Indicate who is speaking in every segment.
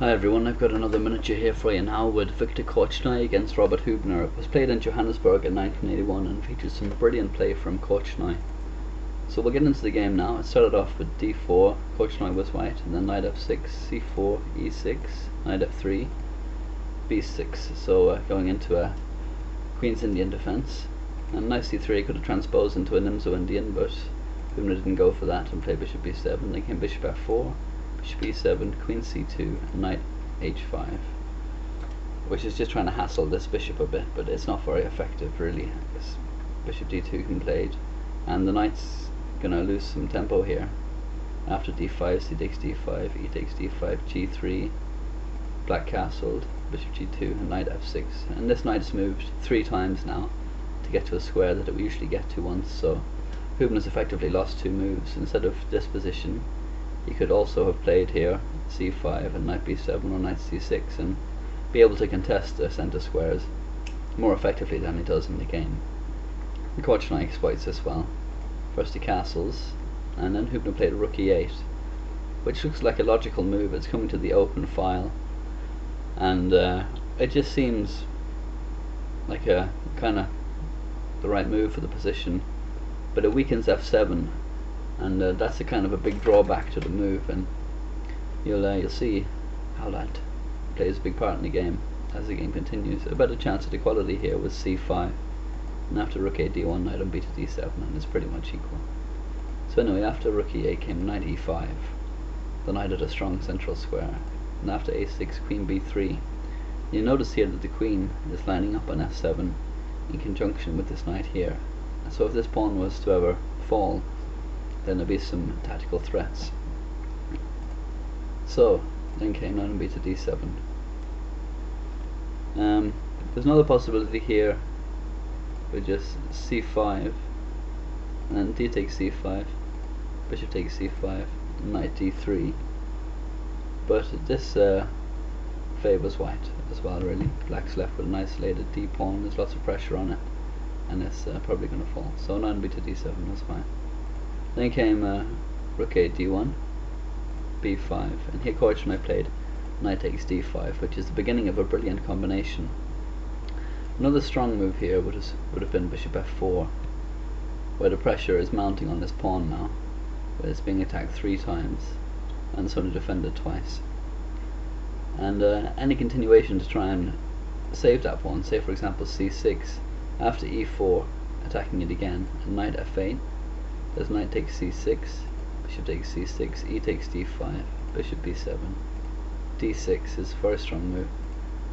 Speaker 1: Hi everyone, I've got another miniature here for you now with Viktor Korchnoi against Robert Hubner. It was played in Johannesburg in 1981 and features some brilliant play from Korchnoi. So we'll get into the game now. It started off with d4, Korchnoi was white, and then knight f6, c4, e6, knight f3, b6. So going into a Queen's Indian defense. And knight c3 could have transposed into a Nimzo Indian, but Hubner didn't go for that and played bishop b7. Then came bishop f4, bishop e7, queen c2, and knight h5, which is just trying to hassle this bishop a bit, but it's not very effective really. This bishop d2 can be played, and the knight's gonna lose some tempo here. After d5, c takes d5, e takes d5, g3, black castled, bishop g2, and knight f6. And this knight's moved 3 times now to get to a square that it will usually get to once, so Hubner's effectively lost 2 moves. Instead of this position, he could also have played here c5 and knight b7 or knight c6 and be able to contest the centre squares more effectively than he does in the game. Korchnoi exploits this well. First he castles, and then Hubner played rook e8, which looks like a logical move. It's coming to the open file, and it just seems like a kind of the right move for the position, but it weakens f7, and that's a kind of a big drawback to the move, and you'll see how that plays a big part in the game as the game continues. A better chance at equality here was c5, and after rook a d1, knight on b to d7, and it's pretty much equal. So anyway, after rook e8 came knight e5, the knight had a strong central square, and after a6, queen b3. You notice here that the queen is lining up on f7 in conjunction with this knight here, so if this pawn was to ever fall, then there'll be some tactical threats. So then came knight on b to d7. There's another possibility here with just c5, and then d takes c5, bishop takes c5, knight d3. But this favours white as well really. Black's left with an isolated d pawn, there's lots of pressure on it, and it's probably going to fall. So knight on b to d7 was fine. Then came rook a d1, b5, and here Korchnoi played knight takes d5, which is the beginning of a brilliant combination. Another strong move here would have been bishop f4, where the pressure is mounting on this pawn now, where it's being attacked 3 times and it's only defended twice. And any continuation to try and save that pawn, say for example c6, after e4, attacking it again, and knight f8, there's knight takes c6, bishop takes c6, e takes d5, bishop b7, d6 is a very strong move.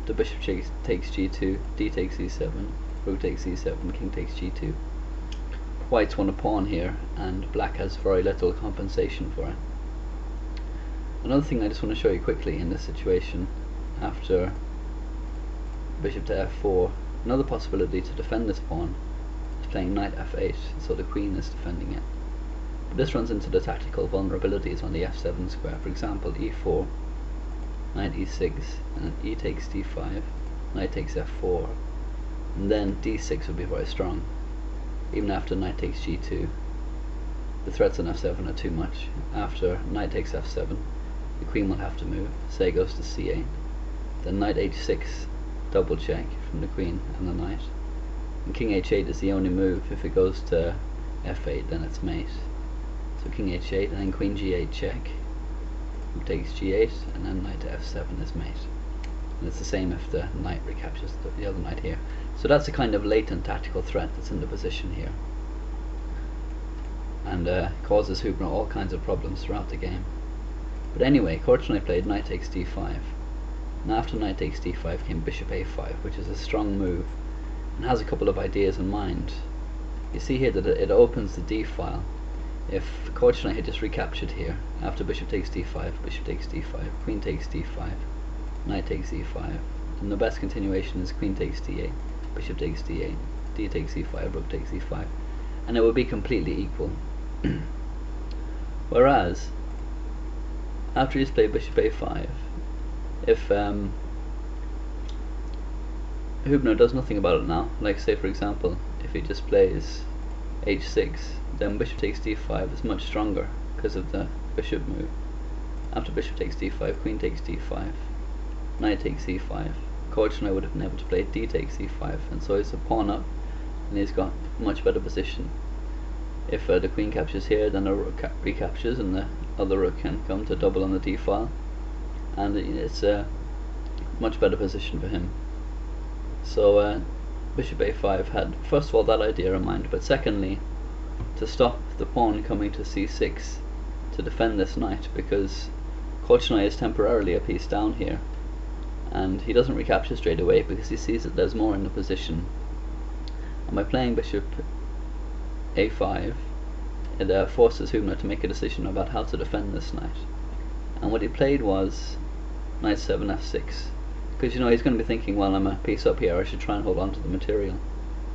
Speaker 1: The bishop takes g2, d takes e7, rook takes e7, king takes g2. White's won a pawn here, and black has very little compensation for it. Another thing I just want to show you quickly in this situation, after bishop to f4, another possibility to defend this pawn is playing knight f8, so the queen is defending it. But this runs into the tactical vulnerabilities on the f7 square. For example, e4, knight e6, and e takes d5, knight takes f4, and then d6 would be very strong. Even after knight takes g2, the threats on f7 are too much. After knight takes f7, the queen will have to move, say goes to c8, then knight h6, double check from the queen and the knight, and king h8 is the only move. If it goes to f8, then it's mate. So king h8, and then queen g8 check, rook takes g8, and then knight to f7 is mate. And it's the same if the knight recaptures the other knight here. So that's a kind of latent tactical threat that's in the position here, and causes Hubner all kinds of problems throughout the game. But anyway, Korchnoi played knight takes d5, and after knight takes d5 came bishop a5, which is a strong move and has a couple of ideas in mind. You see here that it opens the d file. If Korchnoi had just recaptured here, after bishop takes d5, bishop takes d5, queen takes d5, knight takes e5, and the best continuation is queen takes d8, bishop takes d8, d takes e5, rook takes e5, and it would be completely equal. Whereas after he's played bishop a5, if Hubner does nothing about it now, like say for example if he just plays h6, then bishop takes d5 is much stronger because of the bishop move. After bishop takes d5, queen takes d5, knight takes e5. Korchnoi would have been able to play d takes e5, and so he's a pawn up, and he's got much better position. If the queen captures here, then the rook recaptures, and the other rook can come to double on the d file, and it's a much better position for him. So bishop a5 had, first of all, that idea in mind, but secondly, to stop the pawn coming to c6 to defend this knight, because Korchnoi is temporarily a piece down here, and he doesn't recapture straight away because he sees that there's more in the position. And by playing bishop a5, it forces Hubner to make a decision about how to defend this knight. And what he played was knight 7 f6, because he's going to be thinking, well, I'm a piece up here, I should try and hold on to the material.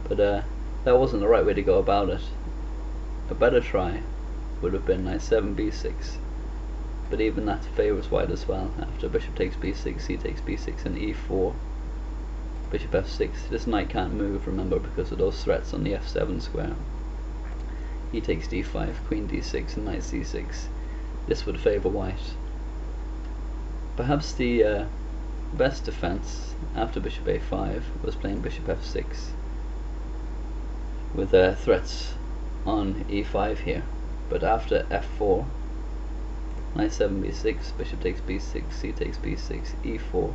Speaker 1: But that wasn't the right way to go about it. A better try would have been knight 7 b6, but even that favours white as well. After bishop takes b6, c takes b6, and e4, bishop f6. This knight can't move, remember, because of those threats on the f7 square. E takes d5, queen d6, and knight c6. This would favour white. Perhaps the best defence after bishop a5 was playing bishop f6 with threats on e5 here. But after f4, knight 7 b6, bishop takes b6, c takes b6, e4,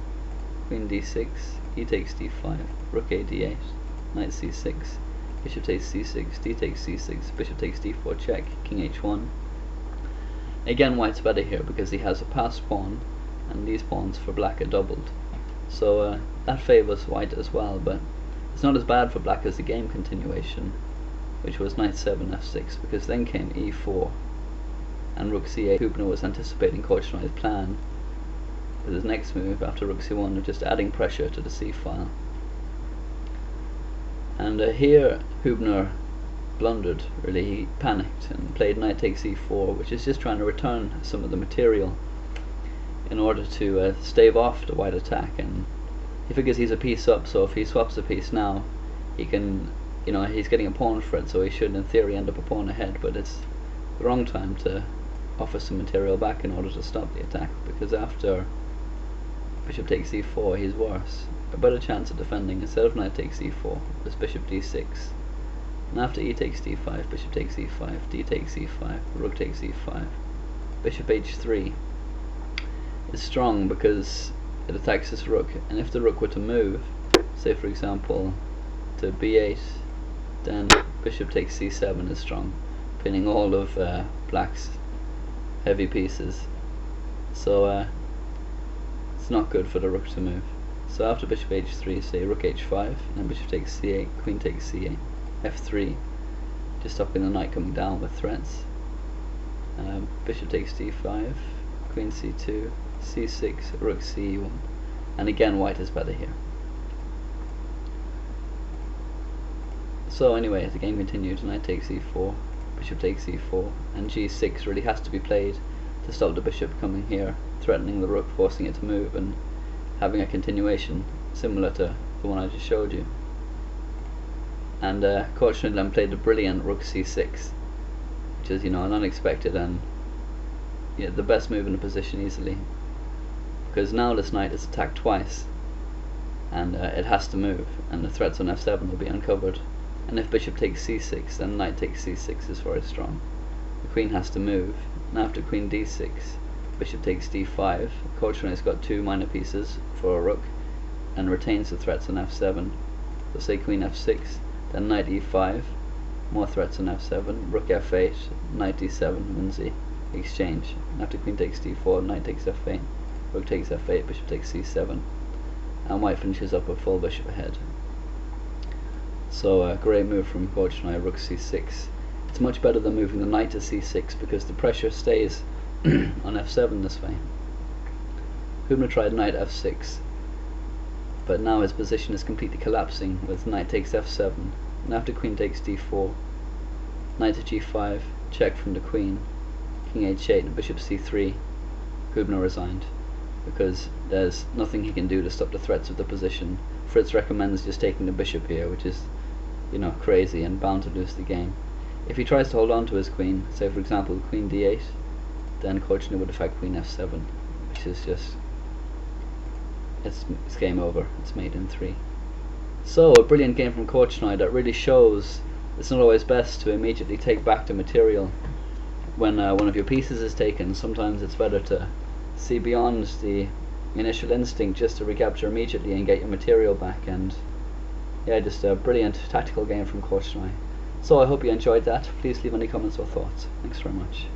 Speaker 1: queen d6, e takes d5, rook a d8, knight c6, bishop takes c6, d takes c6, bishop takes d4 check, king h1. Again, white's better here because he has a passed pawn, and these pawns for black are doubled. So that favours white as well, but it's not as bad for black as the game continuation, which was knight 7 f6, because then came e4 and rook c8. Hubner was anticipating Korchnoi's plan with his next move after rook c1 of just adding pressure to the c file. And here Hubner blundered, really. He panicked and played knight takes e4, which is just trying to return some of the material in order to stave off the white attack. And he figures he's a piece up, so if he swaps a piece now, he can, he's getting a pawn for it, so he should in theory end up a pawn ahead, but it's the wrong time to offer some material back in order to stop the attack, because after bishop takes e4 he's worse. A better chance of defending, instead of knight takes e4, is bishop d6. And after e takes d5, bishop takes e5, d takes e5, rook takes e5, bishop h3 is strong because it attacks this rook, and if the rook were to move, say for example to b8, then bishop takes c7 is strong, pinning all of black's heavy pieces. So it's not good for the rook to move. So after bishop h3, say rook h5, and then bishop takes c8, queen takes c8, f3, just stopping the knight coming down with threats. Bishop takes d5, queen c2, c6, rook c1, and again white is better here. So anyway, the game continued. Knight takes e4, bishop takes e4, and g6 really has to be played to stop the bishop coming here, threatening the rook, forcing it to move, and having a continuation similar to the one I just showed you. And Korchnoi then played a brilliant rook c6, which is an unexpected and the best move in the position easily, because now this knight is attacked twice, and it has to move, and the threats on f7 will be uncovered. And if bishop takes c6, then knight takes c6 is very strong. The queen has to move, and after queen d6, bishop takes d5. Korchnoi's got two minor pieces for a rook, and retains the threats on f7. So say queen f6, then knight e5, more threats on f7, rook f8, knight d7 wins the exchange. And after queen takes d4, knight takes f8, rook takes f8, bishop takes c7, and white finishes up a full bishop ahead. So a great move from Korchnoi, rook c6. It's much better than moving the knight to c6 because the pressure stays on f7 this way. Hubner tried knight f6, but now his position is completely collapsing with knight takes f7, and after queen takes d4, knight to g5, check from the queen, king h8, and bishop c3. Hubner resigned because there's nothing he can do to stop the threats of the position. Fritz recommends just taking the bishop here, which is crazy and bound to lose the game. If he tries to hold on to his queen, say for example queen d8, then Korchnoi would attack queen f7, which is just it's game over. It's mate in 3. So a brilliant game from Korchnoi that really shows it's not always best to immediately take back the material when one of your pieces is taken. Sometimes it's better to see beyond the initial instinct just to recapture immediately and get your material back. And yeah, just a brilliant tactical game from Korchnoi. So I hope you enjoyed that. Please leave any comments or thoughts. Thanks very much.